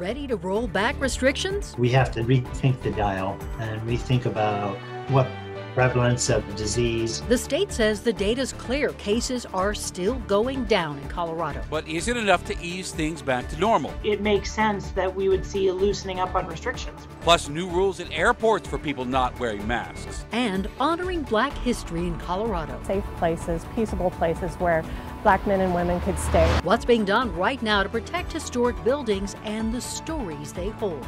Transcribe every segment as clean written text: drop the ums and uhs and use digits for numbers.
ready to roll back restrictions? We have to rethink the dial and rethink about what prevalence of disease. The state says the data's clear. Cases are still going down in Colorado. But is it enough to ease things back to normal? It makes sense that we would see a loosening up on restrictions. Plus new rules at airports for people not wearing masks. And honoring Black history in Colorado. Safe places, peaceable places where Black men and women could stay. What's being done right now to protect historic buildings and the stories they hold?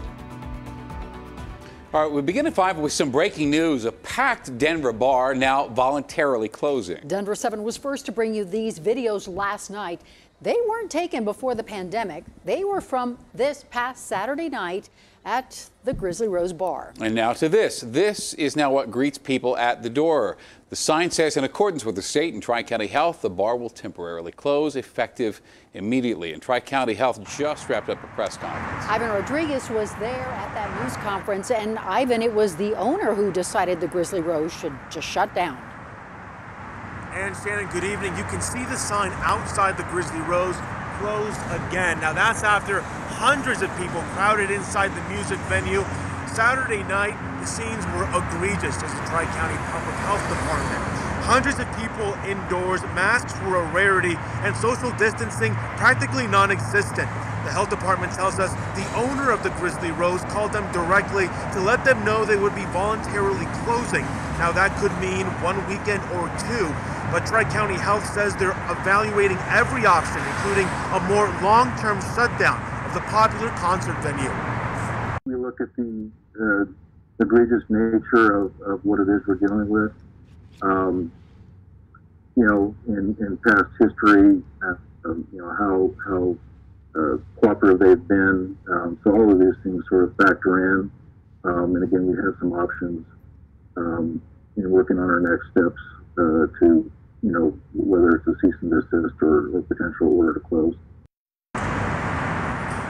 All right, we begin at 5 with some breaking news. A packed Denver bar now voluntarily closing. Denver7 was first to bring you these videos last night. They weren't taken before the pandemic. They were from this past Saturday night at the Grizzly Rose bar. And now to this. This is now what greets people at the door. The sign says, in accordance with the state and Tri-County Health, the bar will temporarily close, effective immediately. And Tri-County Health just wrapped up a press conference. Ivan Rodriguez was there at that news conference. And Ivan, it was the owner who decided the Grizzly Rose should just shut down. And Shannon, good evening. You can see the sign outside the Grizzly Rose, closed again. Now that's after hundreds of people crowded inside the music venue. Saturday night, the scenes were egregious, as the Tri-County Public Health Department. Hundreds of people indoors, masks were a rarity, and social distancing practically non-existent. The health department tells us the owner of the Grizzly Rose called them directly to let them know they would be voluntarily closing. Now that could mean one weekend or two, but Tri-County Health says they're evaluating every option, including a more long-term shutdown of the popular concert venue. We look at the egregious nature of what it is we're dealing with. In past history, how cooperative they've been. So all of these things sort of factor in. And again, we have some options in working on our next steps to, whether it's a cease and desist or a potential order to close.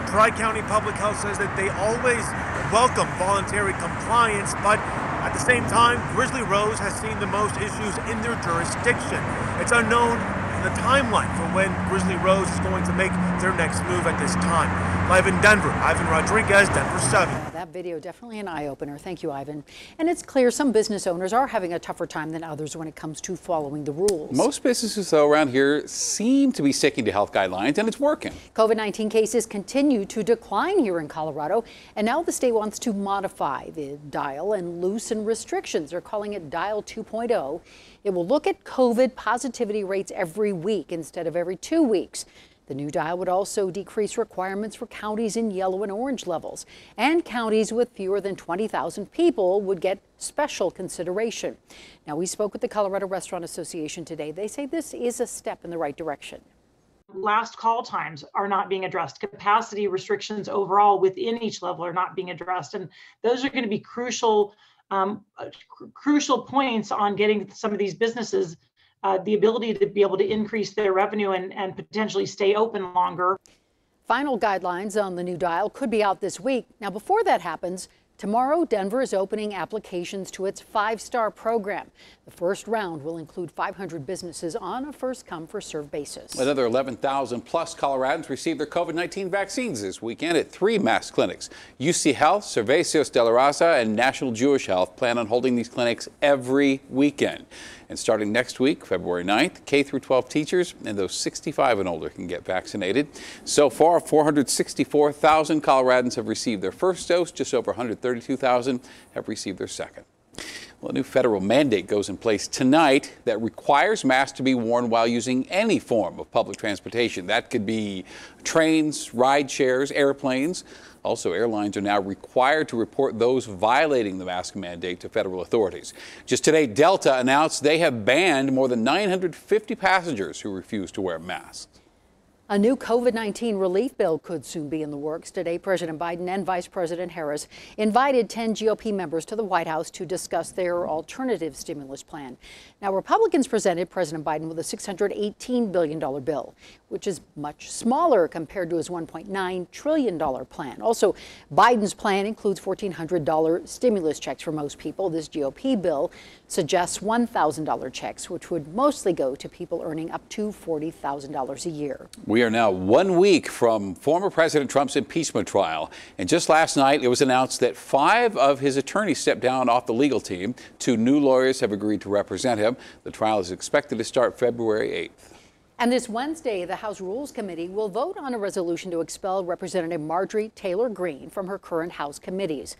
Tri-County Public Health says that they always welcome voluntary compliance, but at the same time, Grizzly Rose has seen the most issues in their jurisdiction. It's unknown the timeline for when Grizzly Rose is going to make their next move at this time. Live in Denver, Ivan Rodriguez, Denver7. That video definitely an eye-opener. Thank you, Ivan. And it's clear some business owners are having a tougher time than others when it comes to following the rules. Most businesses, though, around here seem to be sticking to health guidelines, and it's working. COVID-19 cases continue to decline here in Colorado, and now the state wants to modify the dial and loosen restrictions. They're calling it Dial 2.0. It will look at COVID positivity rates every week instead of every 2 weeks. The new dial would also decrease requirements for counties in yellow and orange levels, and counties with fewer than 20,000 people would get special consideration. Now, we spoke with the Colorado Restaurant Association today. They say this is a step in the right direction. Last call times are not being addressed. Capacity restrictions overall within each level are not being addressed. And those are going to be crucial points on getting some of these businesses the ability to be able to increase their revenue and potentially stay open longer. Final guidelines on the new dial could be out this week. Now, before that happens, tomorrow, Denver is opening applications to its 5-star program. The first round will include 500 businesses on a first-come, first-served basis. Another 11,000 plus Coloradans received their COVID-19 vaccines this weekend at 3 mass clinics. UC Health, Servicios de la Raza, and National Jewish Health plan on holding these clinics every weekend. And starting next week, February 9th, K-12 teachers and those 65 and older can get vaccinated. So far, 464,000 Coloradans have received their first dose. Just over 132,000 have received their second. Well, a new federal mandate goes in place tonight that requires masks to be worn while using any form of public transportation. That could be trains, ride shares, airplanes. Also, airlines are now required to report those violating the mask mandate to federal authorities. Just today, Delta announced they have banned more than 950 passengers who refuse to wear masks. A new COVID-19 relief bill could soon be in the works. Today, President Biden and Vice President Harris invited 10 GOP members to the White House to discuss their alternative stimulus plan. Now, Republicans presented President Biden with a $618 billion bill, which is much smaller compared to his $1.9 trillion plan. Also, Biden's plan includes $1,400 stimulus checks for most people. This GOP bill suggests $1,000 checks, which would mostly go to people earning up to $40,000 a year. We are now 1 week from former President Trump's impeachment trial. And just last night, it was announced that 5 of his attorneys stepped down off the legal team. 2 new lawyers have agreed to represent him. The trial is expected to start February 8th. And this Wednesday, the House Rules Committee will vote on a resolution to expel Representative Marjorie Taylor Greene from her current House committees.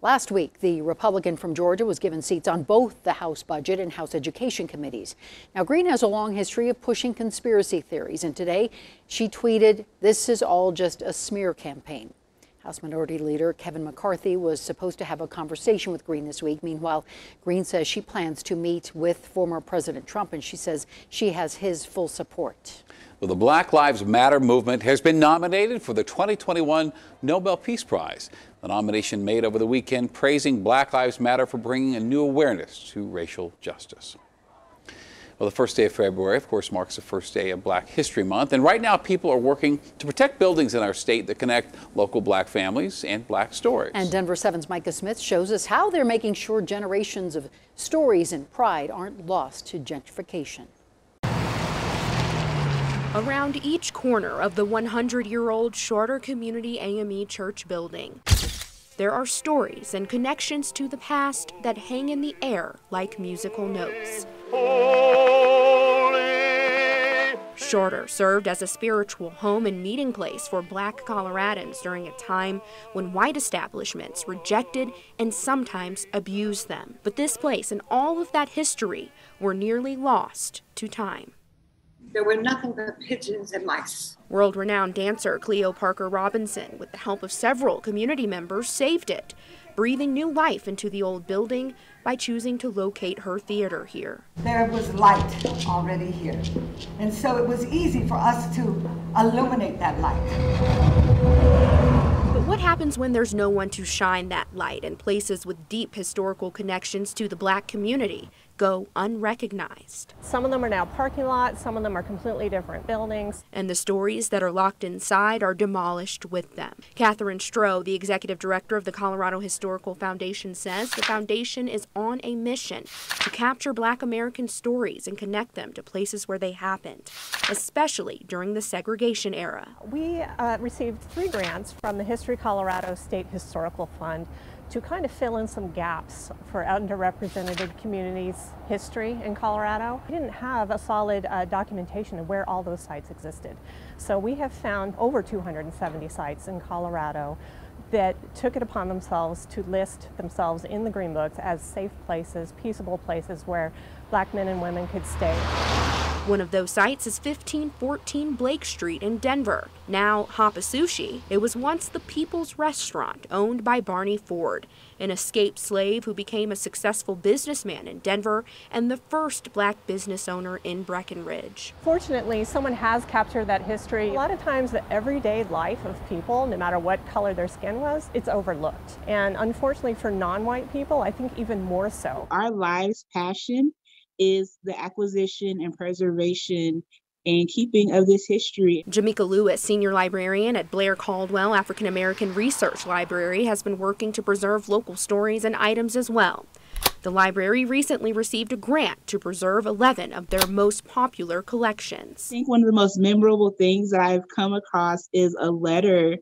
Last week, the Republican from Georgia was given seats on both the House Budget and House Education committees. Now, Greene has a long history of pushing conspiracy theories, and today she tweeted, "This is all just a smear campaign." House Minority Leader Kevin McCarthy was supposed to have a conversation with Greene this week. Meanwhile, Greene says she plans to meet with former President Trump, and she says she has his full support. Well, the Black Lives Matter movement has been nominated for the 2021 Nobel Peace Prize. The nomination made over the weekend praising Black Lives Matter for bringing a new awareness to racial justice. Well, the first day of February, of course, marks the first day of Black History Month. And right now, people are working to protect buildings in our state that connect local Black families and Black stories. And Denver7's Micah Smith shows us how they're making sure generations of stories and pride aren't lost to gentrification. Around each corner of the 100-year-old Shorter Community AME Church building, there are stories and connections to the past that hang in the air like musical notes. Shorter served as a spiritual home and meeting place for Black Coloradans during a time when white establishments rejected and sometimes abused them. But this place and all of that history were nearly lost to time. There were nothing but pigeons and mice. World-renowned dancer Cleo Parker Robinson, with the help of several community members, saved it, breathing new life into the old building by choosing to locate her theater here. There was light already here, and so it was easy for us to illuminate that light. But what happens when there's no one to shine that light, and places with deep historical connections to the Black community go unrecognized? Some of them are now parking lots, some of them are completely different buildings. And the stories that are locked inside are demolished with them. Catherine Stroh, the executive director of the Colorado Historical Foundation, says the foundation is on a mission to capture Black American stories and connect them to places where they happened, especially during the segregation era. We received 3 grants from the History Colorado State Historical Fund to kind of fill in some gaps for underrepresented communities' history in Colorado. We didn't have a solid documentation of where all those sites existed. So we have found over 270 sites in Colorado that took it upon themselves to list themselves in the Green Books as safe places, peaceable places where Black men and women could stay. One of those sites is 1514 Blake Street in Denver. Now Hapa Sushi, it was once the People's Restaurant owned by Barney Ford, an escaped slave who became a successful businessman in Denver and the first Black business owner in Breckenridge. Fortunately, someone has captured that history. A lot of times the everyday life of people, no matter what color their skin was, it's overlooked. And unfortunately for non-white people, I think even more so. Our lives' passion is the acquisition and preservation and keeping of this history. Jamaica Lewis, senior librarian at Blair Caldwell African American Research Library, has been working to preserve local stories and items as well. The library recently received a grant to preserve 11 of their most popular collections. I think one of the most memorable things that I've come across is a letter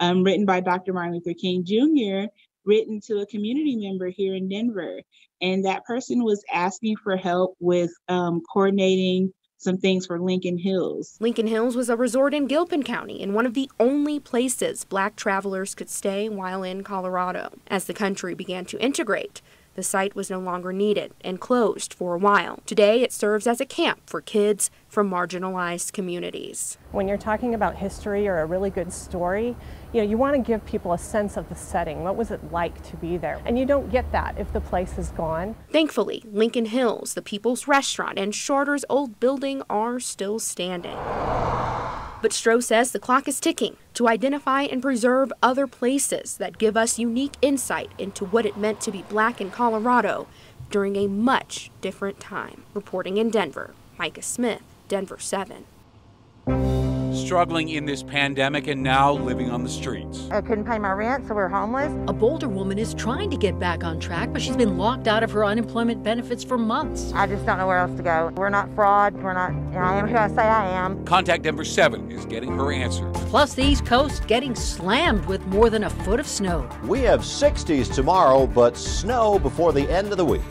written by Dr. Martin Luther King Jr., written to a community member here in Denver. And that person was asking for help with coordinating some things for Lincoln Hills. Lincoln Hills was a resort in Gilpin County and one of the only places Black travelers could stay while in Colorado. As the country began to integrate, the site was no longer needed and closed for a while. Today, it serves as a camp for kids from marginalized communities. When you're talking about history or a really good story, you want to give people a sense of the setting. What was it like to be there? And you don't get that if the place is gone. Thankfully, Lincoln Hills, the People's Restaurant, and Shorter's old building are still standing. But Stroh says the clock is ticking to identify and preserve other places that give us unique insight into what it meant to be Black in Colorado during a much different time. Reporting in Denver, Micah Smith, Denver7. struggling in this pandemic and now living on the streets. I couldn't pay my rent, so we're homeless. A Boulder woman is trying to get back on track, but she's been locked out of her unemployment benefits for months. I just don't know where else to go. We're not fraud. We're not, I am who I say I am. Contact Denver7 is getting her answers. Plus, the East Coast getting slammed with more than a foot of snow. We have 60s tomorrow, but snow before the end of the week.